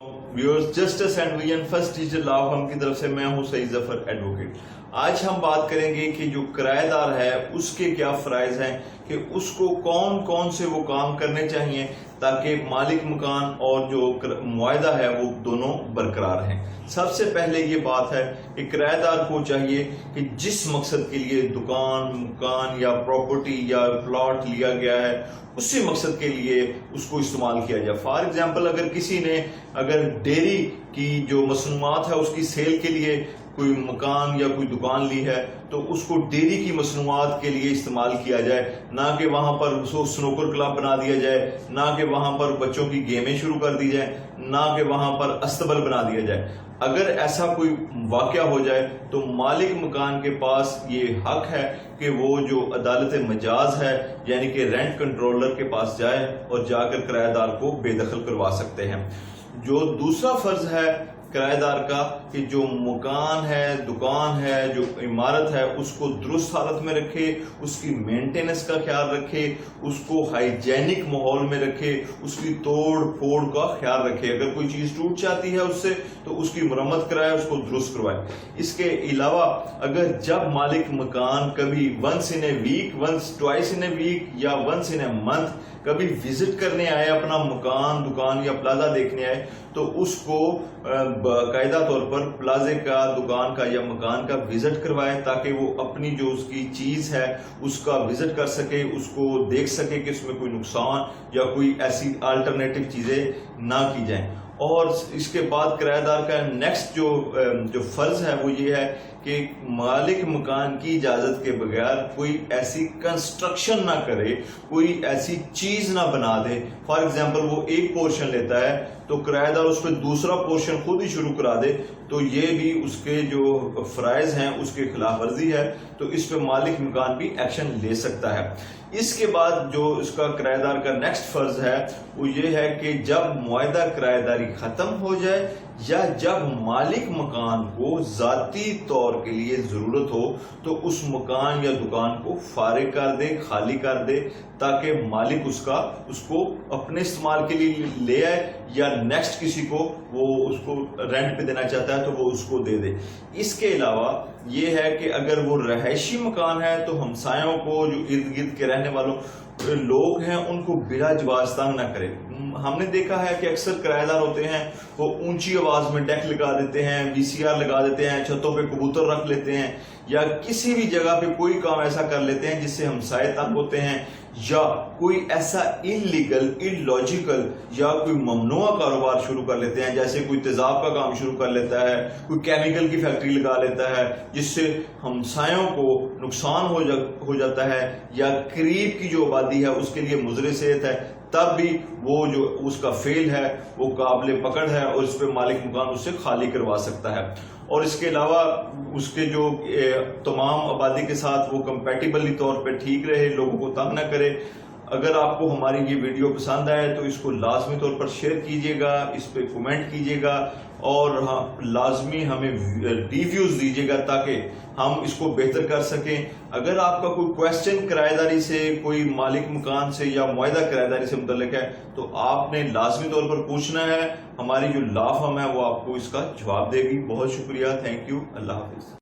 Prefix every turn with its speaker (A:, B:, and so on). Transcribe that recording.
A: Viewers, justice and vision first digital law firm की तरफ से मैं हूं सईद जफर एडवोकेट। आज हम बात करेंगे कि जो किराएदार है उसके क्या फराइज हैं, कि उसको कौन कौन से वो काम करने चाहिए ताकि मालिक मकान और जो मुआहदा है वो दोनों बरकरार हैं। सबसे पहले ये बात है कि किराएदार को चाहिए कि जिस मकसद के लिए दुकान, मकान या प्रॉपर्टी या प्लॉट लिया गया है उसी मकसद के लिए उसको इस्तेमाल किया जाए। फॉर एग्जाम्पल, अगर किसी ने डेयरी की जो मसनूआत है उसकी सेल के लिए कोई मकान या कोई दुकान ली है तो उसको डेयरी की मसनूआत के लिए इस्तेमाल किया जाए, ना कि वहां पर उसको स्नूकर क्लब बना दिया जाए, ना कि वहां पर बच्चों की गेमें शुरू कर दी जाए, ना कि वहां पर अस्तबल बना दिया जाए। अगर ऐसा कोई वाकया हो जाए तो मालिक मकान के पास ये हक है कि वो जो अदालत मजाज है यानी कि रेंट कंट्रोलर के पास जाए और जाकर किराएदार को बेदखल करवा सकते हैं। जो दूसरा फर्ज है किराएदार का कि जो मकान है, दुकान है, जो इमारत है उसको दुरुस्त हालत में रखे, उसकी मेंटेनेंस का ख्याल रखे, उसको हाइजेनिक माहौल में रखे, उसकी तोड़ फोड़ का ख्याल रखे। अगर कोई चीज टूट जाती है उससे तो उसकी मरम्मत कराए, उसको दुरुस्त करवाए। इसके अलावा अगर जब मालिक मकान कभी once in a week, once twice in a week या वंस इन ए मंथ कभी विजिट करने आए, अपना मकान, दुकान या प्लाजा देखने आए, तो उसको बाकायदा तौर पर प्लाजे का, दुकान का या मकान का विजिट करवाए ताकि वो अपनी जो उसकी चीज है उसका विजिट कर सके, उसको देख सके कि उसमें कोई नुकसान या कोई ऐसी अल्टरनेटिव चीजें ना की जाएं। और इसके बाद किराएदार का नेक्स्ट जो फर्ज है वो ये है कि मालिक मकान की इजाजत के बगैर कोई ऐसी कंस्ट्रक्शन ना करे, कोई ऐसी चीज ना बना दे। फॉर एग्जांपल, वो एक पोर्शन लेता है तो किराएदार उस पर दूसरा पोर्शन खुद ही शुरू करा दे तो ये भी उसके जो फराइज हैं उसके खिलाफ वर्जी है, तो इस पे मालिक मकान भी एक्शन ले सकता है। इसके बाद जो इसका किराएदार का नेक्स्ट फर्ज है वो ये है कि जब मुआहदा किराएदारी खत्म हो जाए या जब मालिक मकान को जाती तौर के लिए जरूरत हो तो उस मकान या दुकान को फारिग कर दे, खाली कर दे, ताकि मालिक उसको अपने इस्तेमाल के लिए ले आए या नेक्स्ट किसी को वो उसको रेंट पे देना चाहता है तो वो उसको दे दे। इसके अलावा ये है कि अगर वो रहायशी मकान है तो हमसायों को, जो इर्द गिर्द के रहने वालों लोग हैं, उनको बिला जवाज तंग ना करे। हमने देखा है कि अक्सर किराएदार होते हैं वो ऊंची आवाज में डेक लगा देते हैं, वीसीआर लगा देते हैं, छतों पे कबूतर रख लेते हैं या किसी भी जगह पे कोई काम ऐसा कर लेते हैं जिससे हमसाए तंग होते हैं, या कोई ऐसा इलीगल, इलॉजिकल या कोई ममनुआ कारोबार शुरू कर लेते हैं, जैसे कोई तेजाब का काम शुरू कर लेता है, कोई केमिकल की फैक्ट्री लगा लेता है जिससे हमसायों को नुकसान हो जाता है, या करीब की जो आबादी है उसके लिए मुज़र सेहत है, तब भी वो जो उसका फेल है वो काबिल पकड़ है और इस पे मालिक मकान उससे खाली करवा सकता है। और इसके अलावा उसके जो तमाम आबादी के साथ वो कंपैटिबली तौर पे ठीक रहे, लोगों को तंग ना करे। अगर आपको हमारी ये वीडियो पसंद आए तो इसको लाजमी तौर पर शेयर कीजिएगा, इस पे कमेंट कीजिएगा और हाँ, लाजमी हमें रिव्यूज दीजिएगा ताकि हम इसको बेहतर कर सकें। अगर आपका कोई क्वेश्चन किराएदारी से, कोई मालिक मकान से या मुआहदा किराएदारी से मुतल्लिक है तो आपने लाजमी तौर पर पूछना है। हमारी जो लॉ फर्म है वो आपको इसका जवाब देगी। बहुत शुक्रिया, थैंक यू, अल्लाह हाफिज।